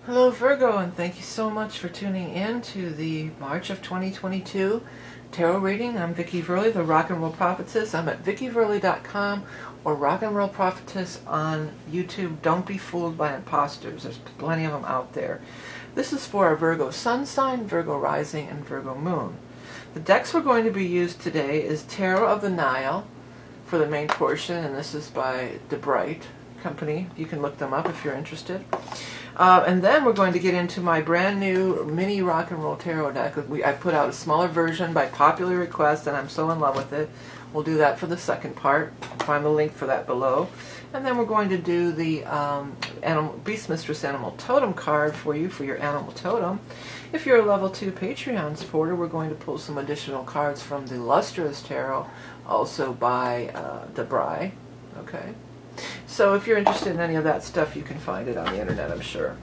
Hello Virgo, and thank you so much for tuning in to the March of 2022 tarot reading. I'm Vickie Verlie, the Rock and Roll Prophetess. I'm at vickieverlie.com or Rock and Roll Prophetess on YouTube. Don't be fooled by imposters. There's plenty of them out there. This is for our Virgo Sun sign, Virgo Rising, and Virgo Moon. The decks we're going to be used today is Tarot of the Nile for the main portion, and this is by DeBright Company. You can look them up if you're interested. And then we're going to get into my brand new mini rock and roll tarot deck. I put out a smaller version by popular request, and I'm so in love with it. We'll do that for the second part. Find the link for that below. And then we're going to do the Beast Mistress Animal Totem card for you for your animal totem. If you're a level 2 Patreon supporter, we're going to pull some additional cards from the Lustrous Tarot, also by DeBright. Okay. So if you're interested in any of that stuff, you can find it on the internet, I'm sure.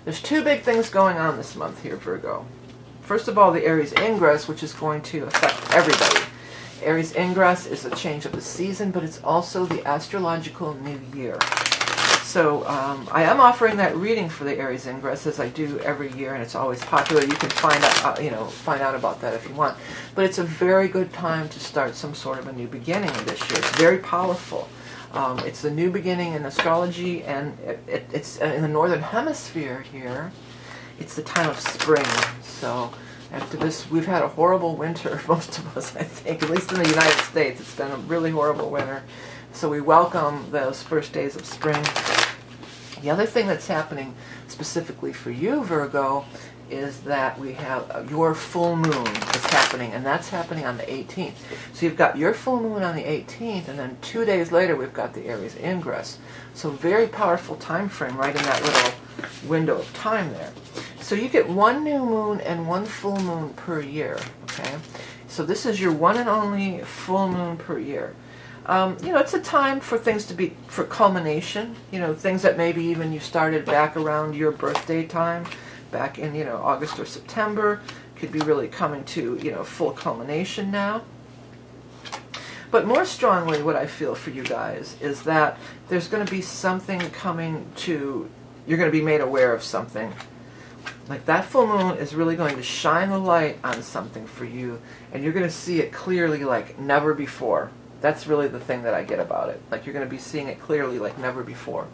There's two big things going on this month here, Virgo. First of all, the Aries Ingress, which is going to affect everybody. Aries Ingress is a change of the season, but it's also the astrological new year. So I am offering that reading for the Aries Ingress, as I do every year, and it's always popular. You can find out, find out about that if you want. But it's a very good time to start some sort of a new beginning this year. It's very powerful. It's a new beginning in astrology, and it's in the northern hemisphere here. It's the time of spring. So after this, we've had a horrible winter, most of us, I think, at least in the United States. It's been a really horrible winter. So we welcome those first days of spring. The other thing that's happening specifically for you, Virgo, is that we have your full moon is happening, and that's happening on the 18th. So you've got your full moon on the 18th, and then 2 days later we've got the Aries Ingress. So very powerful time frame right in that little window of time there. So you get one new moon and one full moon per year, okay? So this is your one and only full moon per year. It's a time for things to be, for culmination, things that maybe even you started back around your birthday time, back in, August or September, could be really coming to, full culmination now. But more strongly, what I feel for you guys is that there's going to be something coming to, you're going to be made aware of something. Like that full moon is really going to shine the light on something for you, and you're going to see it clearly like never before. That's really the thing that I get about it. Like you're going to be seeing it clearly like never before.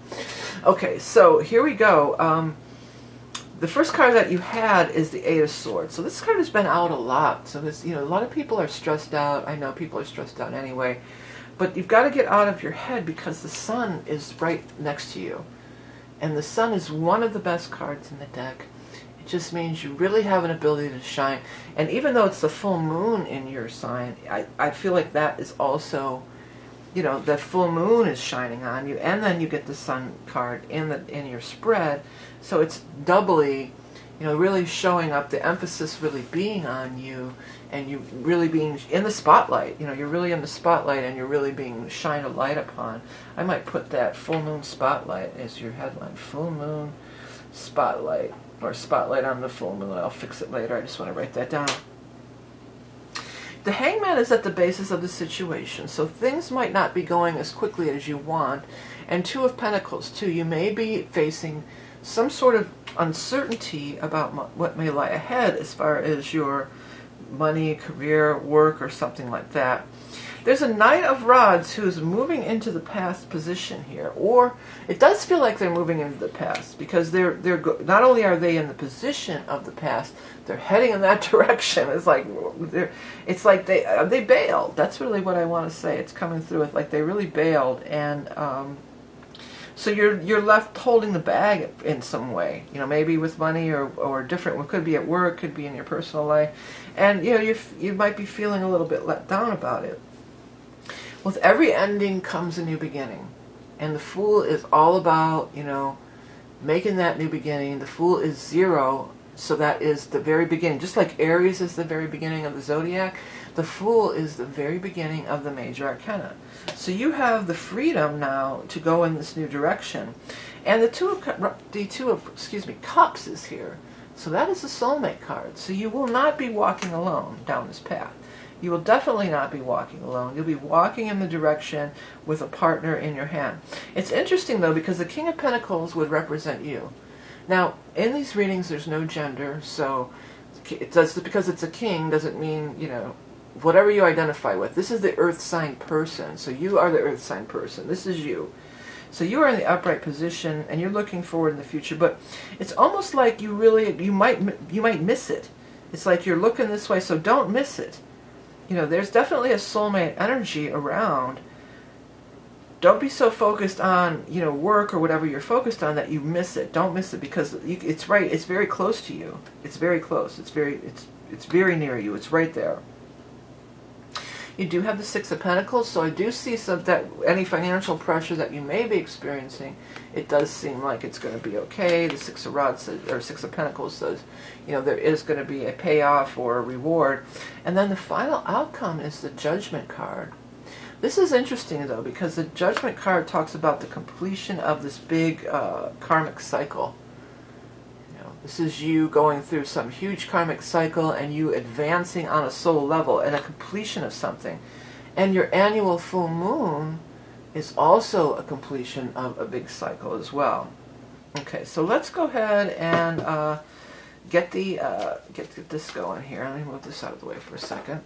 Okay, so here we go. The first card that you had is the Eight of Swords. So this card has been out a lot. So this, a lot of people are stressed out. I know people are stressed out anyway. But you've got to get out of your head because the sun is right next to you. And the sun is one of the best cards in the deck. It just means you really have an ability to shine. And even though it's the full moon in your sign, I feel like that is also, the full moon is shining on you, and then you get the sun card in your spread. So it's doubly, really showing up, the emphasis really being on you, and you really being in the spotlight. You're really in the spotlight, and you're really being shined a light upon. I might put that full moon spotlight as your headline. Full moon spotlight. Or spotlight on the full moon. I'll fix it later. I just want to write that down. The Hangman is at the basis of the situation, so things might not be going as quickly as you want. And Two of Pentacles, too. You may be facing some sort of uncertainty about what may lie ahead as far as your money, career, work, or something like that. There's a Knight of Rods who's moving into the past position here, or it does feel like they're moving into the past because they're not only are they in the position of the past, they're heading in that direction. It's like they bailed. That's really what I want to say. It's coming through with like they really bailed, and so you're left holding the bag in some way. Maybe with money or different. It could be at work, could be in your personal life, and you might be feeling a little bit let down about it. With every ending comes a new beginning. And the Fool is all about, making that new beginning. The Fool is 0, so that is the very beginning. Just like Aries is the very beginning of the zodiac, the Fool is the very beginning of the major arcana. So you have the freedom now to go in this new direction. And the Two of Cups is here. So that is the soulmate card. So you will not be walking alone down this path. You will definitely not be walking alone. You'll be walking in the direction with a partner in your hand. It's interesting, though, because the King of Pentacles would represent you. Now, in these readings, there's no gender, so it does, because it's a king doesn't mean, you know, whatever you identify with. This is the earth sign person, so you are the earth sign person. This is you. So you are in the upright position, and you're looking forward in the future, but it's almost like you might miss it. It's like you're looking this way, so don't miss it. You know, there's definitely a soulmate energy around. Don't be so focused on, you know, work or whatever you're focused on that you miss it. Don't miss it, because it's right. It's very close to you. It's very close. It's very near you. It's right there. You do have the Six of Pentacles, so I do see any financial pressure that you may be experiencing, it does seem like it's going to be okay. The Six of Rods, or Six of Pentacles, says, you know, there is going to be a payoff or a reward. And then the final outcome is the Judgment card. This is interesting, though, because the Judgment card talks about the completion of this big karmic cycle. This is you going through some huge karmic cycle and you advancing on a soul level and a completion of something. And your annual full moon is also a completion of a big cycle as well. Okay, so let's go ahead and get this going here. Let me move this out of the way for a second.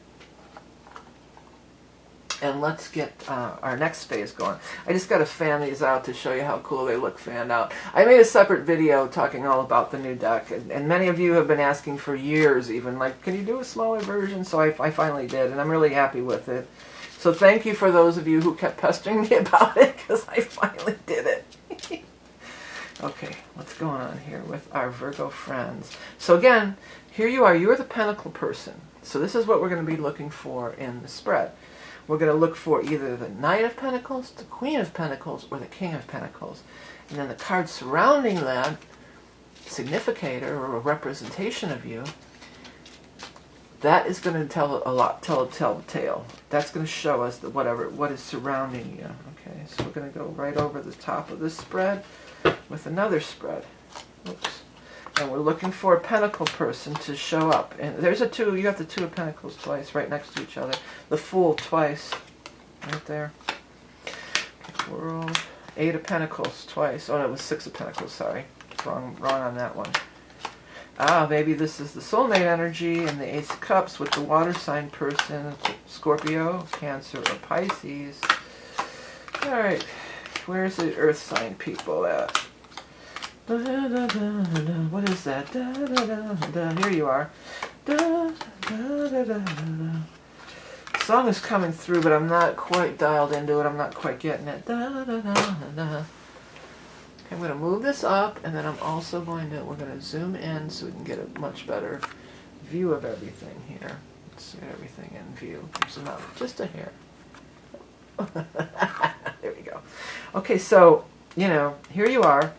And let's get our next phase going. I just got to fan these out to show you how cool they look fanned out. I made a separate video talking all about the new deck, and many of you have been asking for years even, like, can you do a smaller version? So I finally did, and I'm really happy with it. So thank you for those of you who kept pestering me about it, because I finally did it. Okay, what's going on here with our Virgo friends? So again, here you are. You're the Pentacle person. So this is what we're going to be looking for in the spread. We're going to look for either the Knight of Pentacles, the Queen of Pentacles, or the King of Pentacles. And then the card surrounding that, significator or a representation of you, that is going to tell a tale. That's going to show us what is surrounding you. Okay, so we're going to go right over the top of this spread with another spread. Oops. And we're looking for a Pentacle person to show up. And there's a two. You got the Two of Pentacles twice, right next to each other. The Fool twice, right there. Okay, World. Eight of Pentacles twice. Oh, no, it was Six of Pentacles. Sorry, wrong on that one. Ah, maybe this is the soulmate energy and the Ace of Cups with the water sign person, Scorpio, Cancer, or Pisces. All right, where's the Earth sign people at? What is that? Here you are. The song is coming through, but I'm not quite dialed into it. I'm not quite getting it. Okay, I'm going to move this up, and then I'm also we're going to zoom in so we can get a much better view of everything here. Let's get everything in view. Zoom out just a hair. There we go. Okay, so, you know, here you are.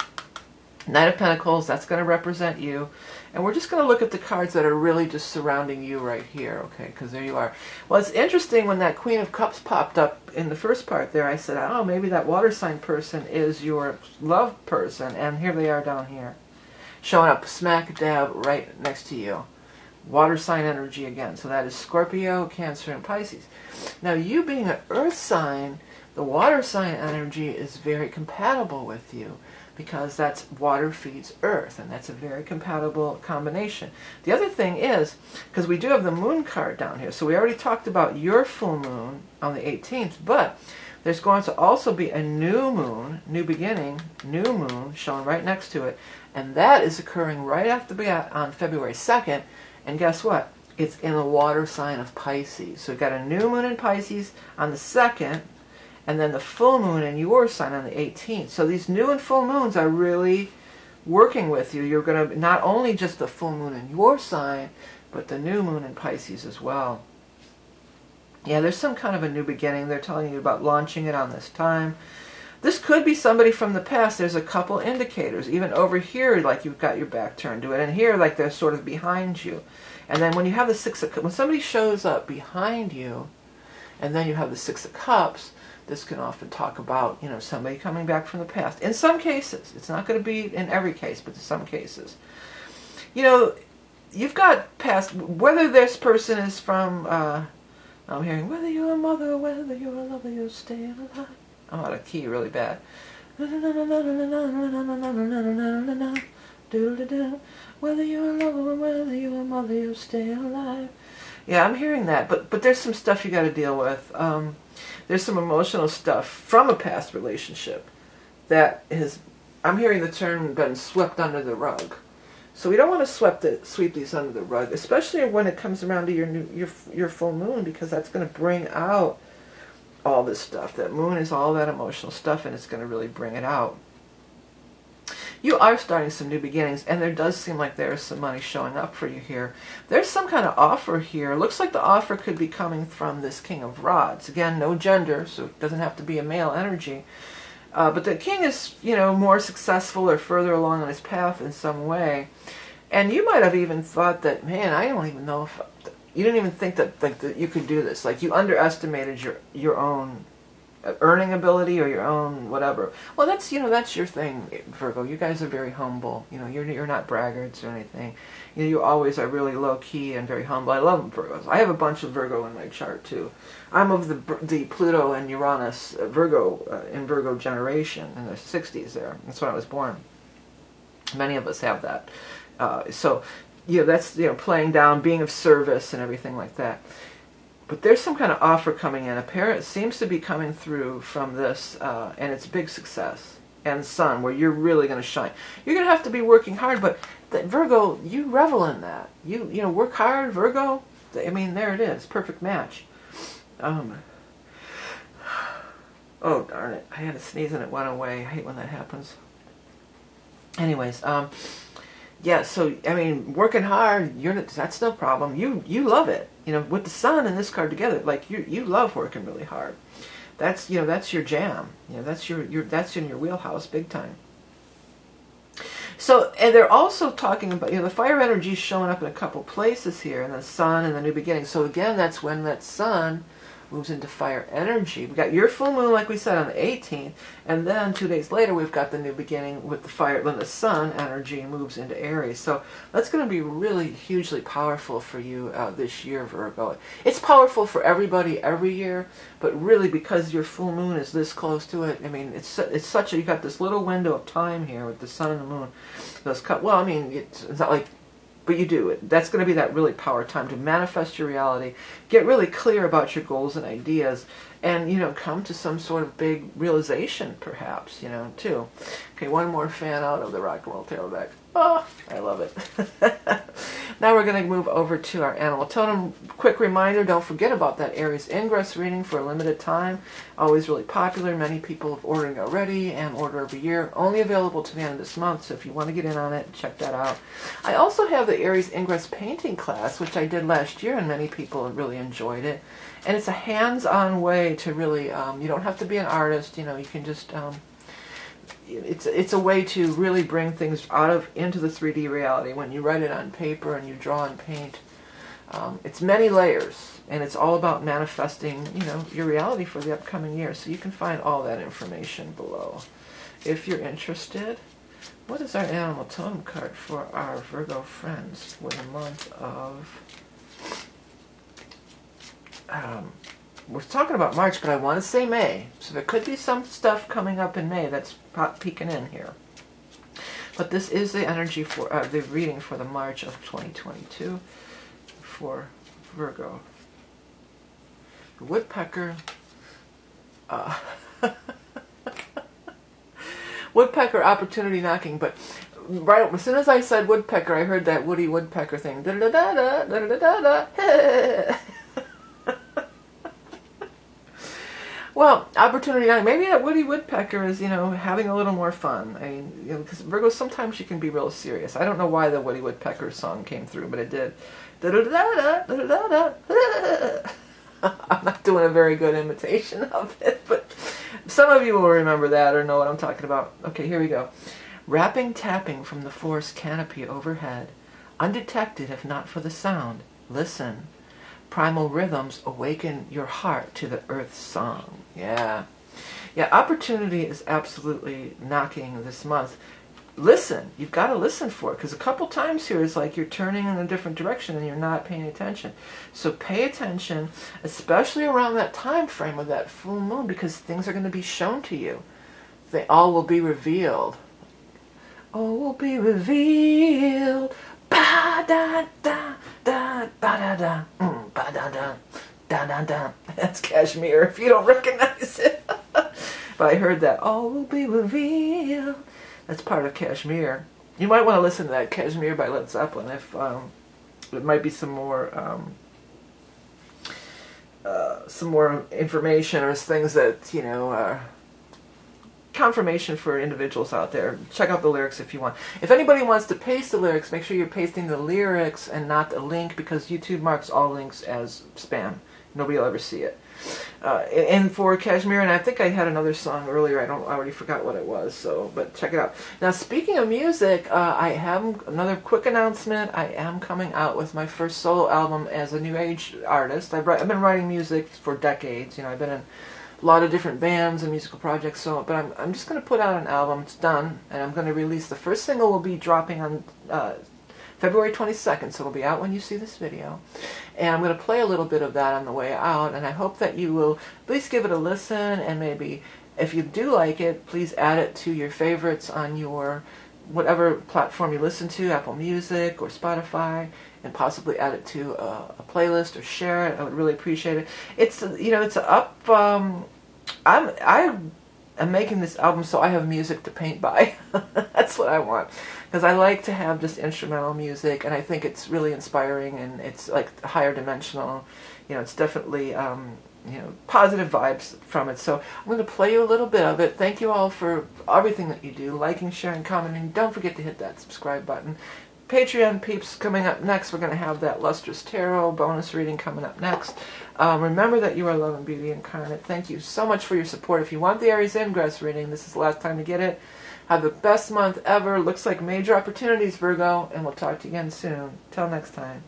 Knight of Pentacles, that's going to represent you. And we're just going to look at the cards that are really just surrounding you right here, okay, because there you are. Well, it's interesting when that Queen of Cups popped up in the first part there, I said, oh, maybe that water sign person is your love person. And here they are down here, showing up smack dab right next to you. Water sign energy again. So that is Scorpio, Cancer, and Pisces. Now, you being an earth sign, the water sign energy is very compatible with you, because that's water feeds earth, and that's a very compatible combination. The other thing is, because we do have the moon card down here, so we already talked about your full moon on the 18th, but there's going to also be a new moon, new beginning, new moon, shown right next to it, and that is occurring right after on February 2nd, and guess what? It's in the water sign of Pisces. So we've got a new moon in Pisces on the 2nd, and then the full moon in your sign on the 18th. So these new and full moons are really working with you. You're going to not only just the full moon in your sign, but the new moon in Pisces as well. Yeah, there's some kind of a new beginning. They're telling you about launching it on this time. This could be somebody from the past. There's a couple indicators. Even over here, like you've got your back turned to it. And here, like they're sort of behind you. And then when you have the Six of Cups, when somebody shows up behind you, and then you have the Six of Cups, this can often talk about, you know, somebody coming back from the past. In some cases, it's not going to be in every case, but in some cases. You know, you've got past, whether this person is from, I'm hearing, whether you're a mother, whether you're a lover, you're staying alive. I'm out of key really bad. Do-do-do. Whether you're a lover, whether you're a mother, you'll stay alive. Yeah, I'm hearing that, but there's some stuff you got to deal with. There's some emotional stuff from a past relationship that has, I'm hearing the term, been swept under the rug. So we don't want to sweep these under the rug, especially when it comes around to your full moon, because that's going to bring out all this stuff. That moon is all that emotional stuff, and it's going to really bring it out. You are starting some new beginnings, and there does seem like there is some money showing up for you here. There's some kind of offer here. Looks like the offer could be coming from this King of Rods. Again, no gender, so it doesn't have to be a male energy. But the king is, more successful or further along on his path in some way. And you might have even thought that, man, I don't even know if... You didn't even think that you could do this. Like, you underestimated your own earning ability or your own whatever. Well, that's your thing, Virgo. You guys are very humble. You're not braggarts or anything. You always are really low key and very humble. I love Virgos. I have a bunch of Virgo in my chart too. I'm of the Pluto and Uranus Virgo in Virgo generation in the 60s. That's when I was born. Many of us have that. So that's playing down, being of service, and everything like that. But there's some kind of offer coming in. It seems to be coming through from this, and it's big success. And Sun, where you're really going to shine. You're going to have to be working hard, but Virgo, you revel in that. You work hard, Virgo. I mean, there it is, perfect match. Oh darn it! I had to sneeze and it went away. I hate when that happens. Anyways, yeah. So I mean, working hard, that's no problem. You love it. With the Sun and this card together, like you love working really hard. That's that's your jam. That's that's in your wheelhouse big time. So, and they're also talking about, the fire energy is showing up in a couple places here, and the Sun and the new beginning. So again, that's when that Sun moves into fire energy. We got your full moon, like we said, on the 18th, and then 2 days later, we've got the new beginning with the fire, when the Sun energy moves into Aries. So that's going to be really hugely powerful for you this year, Virgo. It's powerful for everybody every year, but really because your full moon is this close to it, I mean, it's such a, you got this little window of time here with the Sun and the moon. Well, I mean, it's not like, but you do it. That's going to be that really power time to manifest your reality, get really clear about your goals and ideas, and come to some sort of big realization, perhaps, too. Okay, one more fan out of the Rock and Roll Tarot deck. Oh, I love it. Now we're going to move over to our animal totem. Quick reminder, don't forget about that Aries Ingress reading for a limited time. Always really popular. Many people have ordered already and order every year. Only available to the end of this month, so if you want to get in on it, check that out. I also have the Aries Ingress painting class, which I did last year, and many people have really enjoyed it. And it's a hands-on way to really, you don't have to be an artist, you can just... It's a way to really bring things into the 3D reality when you write it on paper and you draw and paint. It's many layers, and it's all about manifesting, your reality for the upcoming year. So you can find all that information below if you're interested. What is our animal totem card for our Virgo friends for the month of... we're talking about March, but I want to say May. So there could be some stuff coming up in May that's peeking in here. But this is the energy for the reading for the March of 2022 for Virgo. Woodpecker. Woodpecker opportunity knocking, but right as soon as I said woodpecker, I heard that Woody Woodpecker thing. Da da da da da da da da. Well, opportunity, maybe that Woody Woodpecker is, having a little more fun. I mean, because Virgo, sometimes she can be real serious. I don't know why the Woody Woodpecker song came through, but it did. I'm not doing a very good imitation of it, but some of you will remember that or know what I'm talking about. Okay, here we go. Rapping, tapping from the forest canopy overhead, undetected if not for the sound. Listen. Primal rhythms awaken your heart to the earth's song. Yeah. Yeah, opportunity is absolutely knocking this month. Listen. You've got to listen for it, because a couple times here it's like you're turning in a different direction and you're not paying attention. So pay attention, especially around that time frame of that full moon, because things are going to be shown to you. They all will be revealed. all will be revealed. Ba da da da ba da da ba da da da da da. That's Kashmir. If you don't recognize it, but I heard that all will be revealed. That's part of Kashmir. You might want to listen to that Kashmir by Led Zeppelin. If it might be some more information or things that confirmation for individuals out there. Check out the lyrics if you want. If anybody wants to paste the lyrics, make sure you're pasting the lyrics and not the link, because YouTube marks all links as spam. Nobody will ever see it. And for Kashmir, and I think I had another song earlier. I already forgot what it was. But check it out. Now, speaking of music, I have another quick announcement. I am coming out with my first solo album as a new age artist. I've been writing music for decades. I've been in a lot of different bands and musical projects. But I'm just going to put out an album. It's done, and I'm going to release the first single. Will be dropping on February 22nd, so it'll be out when you see this video. And I'm going to play a little bit of that on the way out, and I hope that you will at least give it a listen, and maybe if you do like it, please add it to your favorites on your whatever platform you listen to, Apple Music or Spotify, and possibly add it to a playlist or share it. I would really appreciate it. It's I'm making this album so I have music to paint by. That's what I want, because I like to have just instrumental music, and I think it's really inspiring, and it's like higher dimensional. It's definitely positive vibes from it. So I'm going to play you a little bit of it. Thank you all for everything that you do, liking, sharing, commenting. Don't forget to hit that subscribe button. Patreon peeps coming up next. We're going to have that Lustrous Tarot bonus reading coming up next. Remember that you are love and beauty incarnate. Thank you so much for your support. If you want the Aries Ingress reading, this is the last time to get it. Have the best month ever. Looks like major opportunities, Virgo, and we'll talk to you again soon. Till next time.